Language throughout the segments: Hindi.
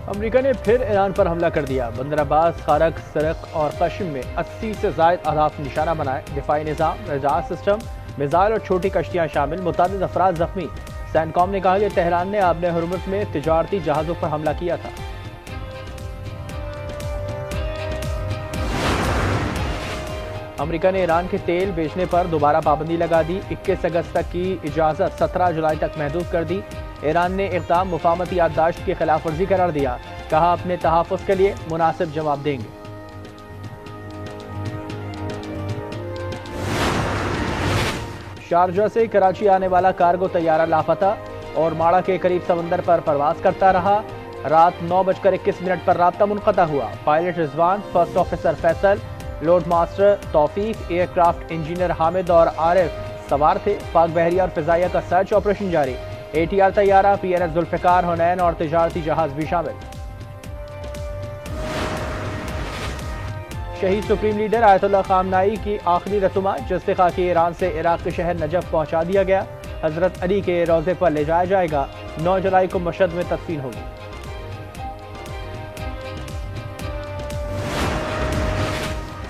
अमेरिका ने फिर ईरान पर हमला कर दिया। बंदर अब्बास, खारक, सरक और कश्म में 80 से जायद अहदाफ निशाना बनाए। दिफाई निज़ाम, रडार सिस्टम, मिसाइल और छोटी कश्तियां शामिल, मुतादिद अफराद जख्मी। सैनकॉम ने कहा कि तेहरान ने आबने हुर्मुज़ में तिजारती जहाज़ों पर हमला किया था। अमेरिका ने ईरान के तेल बेचने पर दोबारा पाबंदी लगा दी। 21 अगस्त तक की इजाज़त 17 जुलाई तक महदूद कर दी। ईरान ने इक़दाम मुफाहमती याददाश्त की खिलाफ वर्जी करार दिया। कहा अपने तहफ़्फ़ुज़ के लिए मुनासिब जवाब देंगे। शारजा से कराची आने वाला कार्गो तैयारा लापता और माड़ा के करीब समंदर पर परवाज करता रहा। रात 9:21 पर राब्ता मुनक़ता हुआ। Pilot Rizwan, first officer Faisal, load master Taufiq, aircraft engineer Hamid और आरिफ सवार थे। पाक बहरिया और फिजाइया का सर्च ऑपरेशन जारी। ATR तैयारा, PNS जुल्फ़िकार, हुनैन और तिजारती जहाज भी शामिल। शहीद सुप्रीम लीडर आयतुल्लाह ख़ामनाई की आखिरी रसूमा जस्ते खाकी ईरान से इराक के शहर नजफ पहुंचा दिया गया। हजरत अली के रोज़े पर ले जाया जाएगा। 9 जुलाई को मशहद में तदफीन होगी।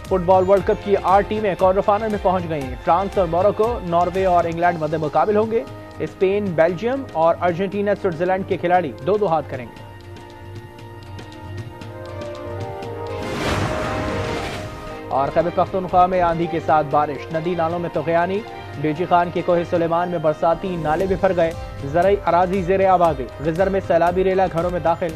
फुटबॉल वर्ल्ड कप की 8 टीमें क्वार्टर फाइनल में पहुंच गईं। फ्रांस और मोरक्को, नॉर्वे और इंग्लैंड मद्दे मुकाबिल होंगे। स्पेन, बेल्जियम और अर्जेंटीना स्विट्जरलैंड के खिलाड़ी दो हाथ करेंगे। और खैबर पख्तूनख्वा में आंधी के साथ बारिश, नदी नालों में तुग़यानी। बेजी खान के कोहे सुलेमान में बरसाती नाले बिफर गए। ज़रई अराजी ज़ेरे आब आ गई। गिज़र में सैलाबी रेला घरों में दाखिल।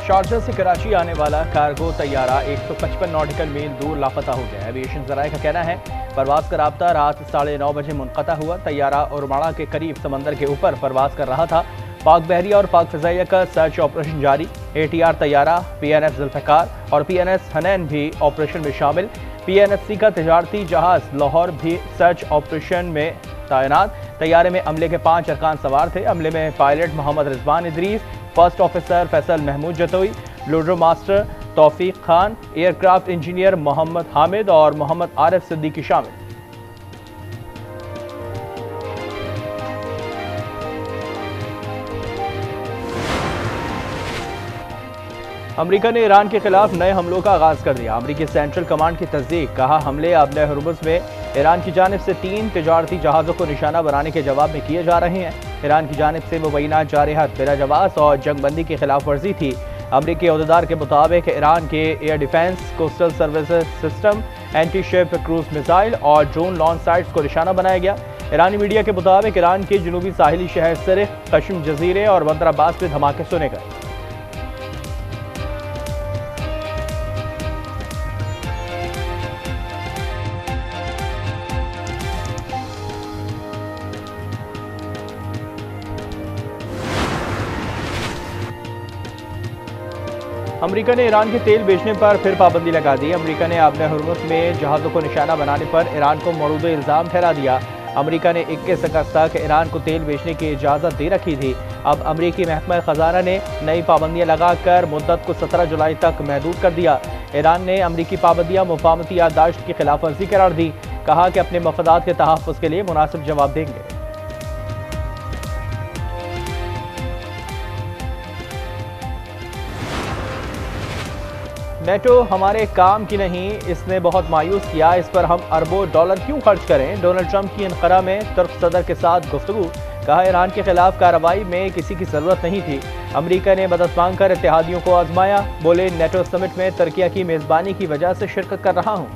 शारजा से कराची आने वाला कार्गो तैयारा 155 नॉटिकल मील दूर लापता हो गया। एविएशन ज़राए का कहना है परवाज का राब्ता रात 9:30 बजे मुनक़ता हुआ। तैयारा उरमाड़ा के करीब समंदर के ऊपर परवाज कर रहा था। पाक बहरिया और पाक फिजाइया का सर्च ऑपरेशन जारी। ATR तैयारा, PNS जुल्फ़िकार और PNS हुनैन भी ऑपरेशन में शामिल। PNSC का तिजारती जहाज लाहौर भी सर्च ऑपरेशन में तैनात। तैयारे में अमले के 5 अरकान सवार थे। अमले में pilot Mohammad Rizwan Idrees, first officer Faisal Mahmood Jatoi, loader master Taufiq Khan, aircraft engineer Mohammad Hamid और मोहम्मद आरिफ सिद्दीकी शामिल। अमेरिका ने ईरान के खिलाफ नए हमलों का आगाज कर दिया। अमेरिकी सेंट्रल कमांड की तस्दीक। कहा हमले आबने हुर्मुज़ में ईरान की जानिब से 3 तिजारती जहाज़ों को निशाना बनाने के जवाब में किए जा रहे हैं। ईरान की जानिब से मुबैना जारहत बिला जवाब और जंगबंदी की खिलाफ वर्जी थी। अमरीकी अहदेदार के मुताबिक ईरान के air defence, coastal services system, anti ship cruise missile और ड्रोन लॉन्च साइट्स को निशाना बनाया गया। ईरानी मीडिया के मुताबिक ईरान के जनूबी साहिली शहर सिरिख, कश्म जजीरे और बंदर अब्बास में धमाके सुने गए। अमेरिका ने ईरान के तेल बेचने पर फिर पाबंदी लगा दी। अमेरिका ने आबने हुर्मुज़ में जहाज़ों को निशाना बनाने पर ईरान को मौजूद इल्ज़ाम ठहरा दिया। अमेरिका ने 21 अगस्त तक ईरान को तेल बेचने की इजाज़त दे रखी थी। अब अमेरिकी महकमा ख़जाना ने नई पाबंदियाँ लगाकर मुद्दत को 17 जुलाई तक महदूद कर दिया। ईरान ने अमेरिकी पाबंदियाँ मुफाहमती याददाश्त की खिलाफ वर्जी करार दी। कहा कि अपने मफादात के तहफ़्फ़ुज़ के लिए मुनासिब जवाब देंगे। नेटो हमारे काम की नहीं, इसने बहुत मायूस किया। इस पर हम अरबों डॉलर क्यों खर्च करें। डोनाल्ड ट्रंप की अनक़रा में तुर्क सदर के साथ गुफ्तगू। कहा ईरान के खिलाफ कार्रवाई में किसी की ज़रूरत नहीं थी। अमेरिका ने मदद मांगकर इत्तेहादियों को आजमाया। बोले नेटो समिट में तुर्किया की मेज़बानी की वजह से शिरकत कर रहा हूँ।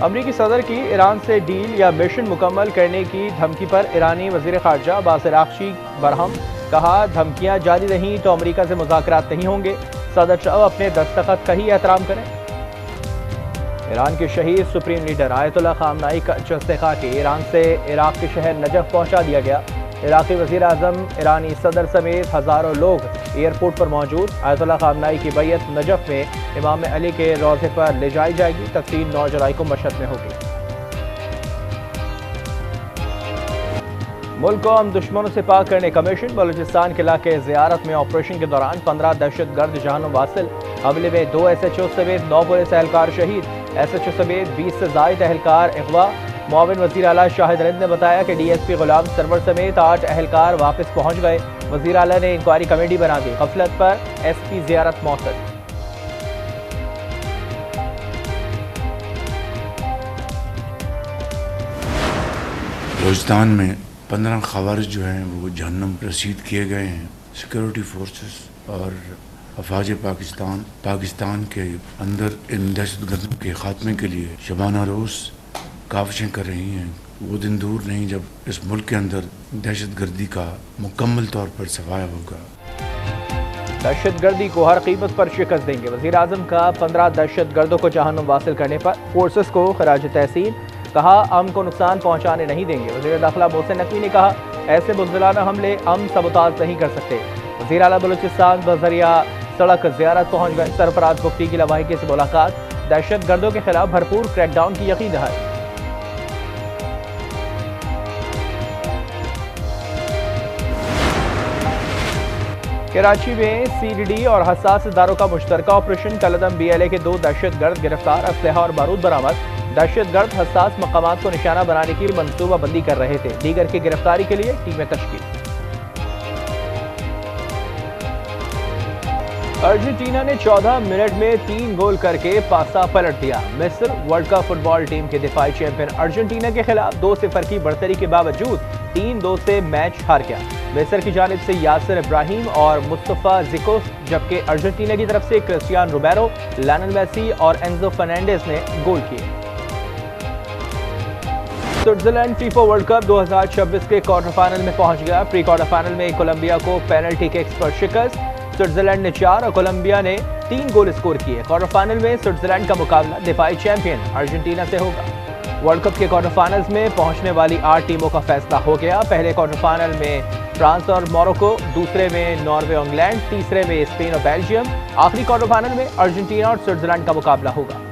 अमरीकी सदर की ईरान से डील या मिशन मुकम्मल करने की धमकी पर ईरानी वज़ीर ख़ारजा अब्बास अराग़ची बरहम। कहा धमकियां जारी रहीं तो अमरीका से मुज़ाकरात नहीं होंगे। सदर ट्रंप अपने दस्तखत का ही एहतराम करें। ईरान के शहीद सुप्रीम लीडर आयतुल्लाह ख़ामनाई का जस्ते खाकी ईरान से इराक के शहर नजफ पहुंचा दिया गया। इराक़ी वज़ीर आज़म, ईरानी सदर समेत हज़ारों लोग एयरपोर्ट पर मौजूद। आयतुल्लाह ख़ामनाई की बैयत नजफ में इमाम अली के रोज़े पर ले जाई जाएगी। तदफीन 9 जुलाई को मशहद में होगी। मुल्क को हम दुश्मनों से पाक करने का मिशन। बलूचिस्तान के इलाके ज़ियारत में ऑपरेशन के दौरान 15 दहशतगर्द जहानुम वासिल। हमले में 2 SHO समेत 9 पुलिस एहलकार शहीद। SHO समेत 20 से ज़ायद एहलकार अगवा। मुआविन वज़ीर आला शाहिद रिंद ने बताया कि DSP गुलाम सरवर समेत 8 अहलकार वापस पहुंच गए। वज़ीर आला ने इंक्वायरी कमेटी बना दी। गफलत पर SP ज़ियारत मौतल। बलूचिस्तान में 15 खवारिज जो हैं वो जहन्नम रसीद किए गए हैं। सिक्योरिटी फोर्सेस और अफवाज पाकिस्तान के अंदर इन दहशतगर्दों के खात्मे के लिए शबाना रोज़ काविशें कर रही हैं। वो दिन दूर नहीं जब इस मुल्क के अंदर दहशतगर्दी का मुकम्मल तौर पर सफाया होगा। दहशतगर्दी को हर कीमत पर शिकस्त देंगे। वज़ीर आज़म का 15 दहशतगर्दों को जहन्नुम वासिल करने पर फोर्सेस को खराज तहसीन। कहा अमन को नुकसान पहुंचाने नहीं देंगे। वज़ीर दाखिला मोहसिन नकवी ने कहा ऐसे बुज़दिलाना हमले अमन सबोताज नहीं कर सकते। वज़ीर आला बलूचिस्तान बज़रिया सड़क ज़ियारत पहुंच गए। सरफराज मुफ्ती की लवाहिकी से मुलाकात। दहशतगर्दों के खिलाफ भरपूर क्रैकडाउन की यकीन दहाई। कराची में CDD और हसास इदारों का मुश्तरका ऑपरेशन। कलदम BLA के 2 दहशतगर्द गिरफ्तार। असलहा और बारूद बरामद। दहशतगर्द हसास मकामात को निशाना बनाने की मनसूबाबंदी कर रहे थे। दीगर की गिरफ्तारी के लिए टीमें तश्कील। अर्जेंटीना ने 14 मिनट में 3 गोल करके पासा पलट दिया। मिस्र वर्ल्ड कप फुटबॉल टीम के दिफाई चैंपियन अर्जेंटीना के खिलाफ 2-0 की बढ़तरी के बावजूद 3-2 से मैच हार गया। मिस्र की जानिब से यासिर इब्राहिम और मुस्तफा जिकोफ, जबकि अर्जेंटीना की तरफ से क्रिस्टियानो रोमेरो, लायनल मेसी और एंजो फर्नांडिस ने गोल किए। स्विट्जरलैंड फीफा वर्ल्ड कप 2026 के क्वार्टर फाइनल में पहुंच गया। प्री क्वार्टर फाइनल में कोलंबिया को पेनल्टी किक्स पर शिकस्त। स्विट्जरलैंड ने 4 और कोलंबिया ने 3 गोल स्कोर किए। क्वार्टर फाइनल में स्विट्जरलैंड का मुकाबला दिफाई चैंपियन अर्जेंटीना से होगा। वर्ल्ड कप के क्वार्टर फाइनल्स में पहुंचने वाली 8 टीमों का फैसला हो गया। पहले क्वार्टर फाइनल में फ्रांस और मोरक्को, दूसरे में नॉर्वे और इंग्लैंड, तीसरे में स्पेन और बेल्जियम, आखिरी क्वार्टर फाइनल में अर्जेंटीना और स्विट्जरलैंड का मुकाबला होगा।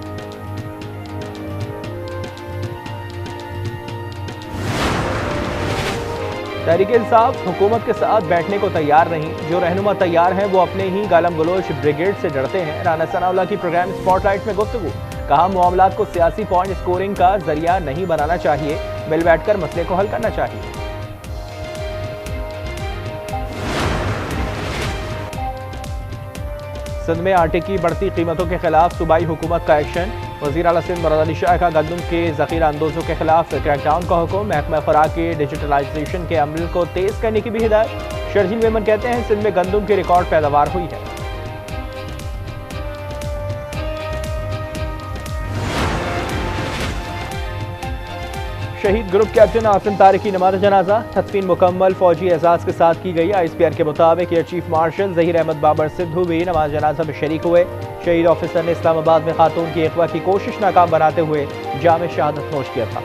तहरीक इंसाफ हुकूमत के साथ बैठने को तैयार नहीं। जो रहनुमा तैयार हैं वो अपने ही गालम गलोच ब्रिगेड से डरते हैं। राना सनाउल्लाह की प्रोग्राम स्पॉटलाइट में गुफ्तगू। कहा मामलात को सियासी पॉइंट स्कोरिंग का जरिया नहीं बनाना चाहिए, मिल बैठकर मसले को हल करना चाहिए। सिंध में आटे की बढ़ती कीमतों के खिलाफ सूबाई हुकूमत का एक्शन। वज़ीर आला सिंध मुराद अली शाह का गंदम के ज़ख़ीरा अंदोज़ों के खिलाफ क्रैकडाउन का हुक्म। महकमा खुराक के डिजिटलाइजेशन के अमल को तेज़ करने की भी हिदायत। शर्जील मेमन कहते हैं सिंध में गंदम की रिकॉर्ड पैदावार हुई है। शहीद ग्रुप कैप्टन आसिम तारिक की नमाज जनाजा तदफीन मुकम्मल फौजी एजाज के साथ की गई। ISPR के मुताबिक air chief marshal Zaheer Ahmed Babar Sidhu भी नमाज जनाजा में शरीक हुए। शहीद ऑफिसर ने इस्लामाबाद में खातून की अगवा की कोशिश नाकाम बनाते हुए जाम शहादत नोश किया था।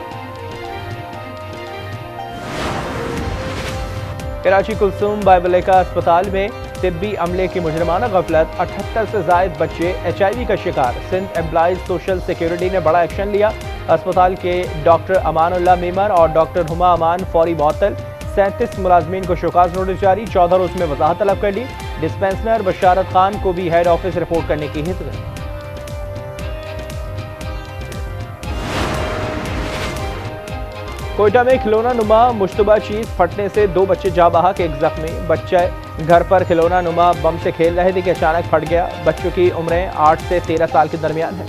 कराची कुलसूम बाइबलेका अस्पताल में तिब्बी अमले की मुजरमाना गफलत। 78 से जायद बच्चे HIV का शिकार। सिंध एम्प्लॉइज सोशल सिक्योरिटी ने बड़ा एक्शन लिया। अस्पताल के डॉक्टर अमानुल्लाह मीमर और डॉक्टर हुमा अमान फौरी मअतल। 37 मुलाजमीन को शोकाज नोटिस जारी। 14 रोज में वजाहत तलब कर ली। डिस्पेंसनर बशारत खान को भी हेड ऑफिस रिपोर्ट करने की हिदायत। कोयटा में खिलौना नुमा मुश्तबा चीज फटने से 2 बच्चे जा बहक, एक जख्मी। बच्चे घर पर खिलौना नुमा बम से खेल रहे थे कि अचानक फट गया। बच्चों की उम्रें 8 से 13 साल के दरमियान है।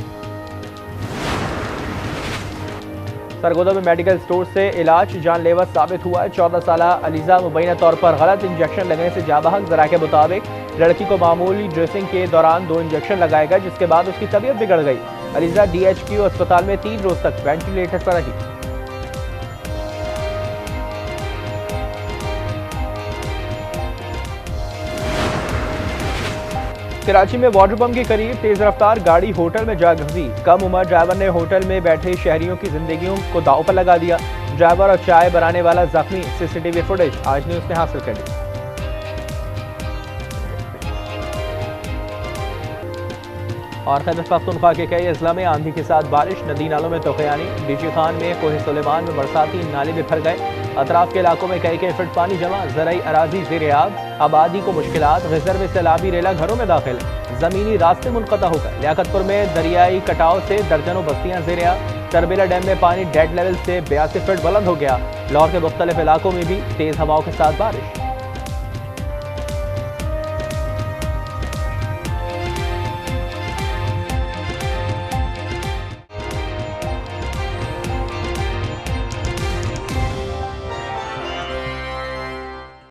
सरगोदा में मेडिकल स्टोर से इलाज जानलेवा साबित हुआ है। 14 साला अलीजा मुबैना तौर पर गलत इंजेक्शन लगने से जा बहक। जरा के मुताबिक लड़की को मामूली ड्रेसिंग के दौरान 2 इंजेक्शन लगाए गए, जिसके बाद उसकी तबीयत बिगड़ गई। अलीजा DHQ अस्पताल में 3 रोज तक वेंटिलेटर पर रही। कराची में वाटर पंप के करीब तेज रफ्तार गाड़ी होटल में जा घुसी। कम उम्र ड्राइवर ने होटल में बैठे शहरियों की जिंदगियों को दांव पर लगा दिया। ड्राइवर और चाय बनाने वाला जख्मी। CCTV फुटेज आज न्यूज़ ने हासिल कर ली। और खैबर पख्तूनख्वा के कई अजला में आंधी के साथ बारिश। नदी नालों में तोक़यानी। डीजी खान में कोहे सुलेमान में बरसाती नाले में भर गए। अतराफ के इलाकों में कई फीट पानी जमा। ज़राई अराजी ज़ेर आब। आबादी को मुश्किलात। ग़िज़र में सैलाबी रेला घरों में दाखिल। ज़मीनी रास्ते मुनक़ता हो गए। लियाकतपुर में दरियाई कटाव से दर्जनों बस्तियां ज़ेर आब। तरबेला डैम में पानी डेड लेवल से 82 फीट बुलंद हो गया। लाहौर के मुख्तलिफ इलाकों में भी तेज हवाओं के साथ बारिश।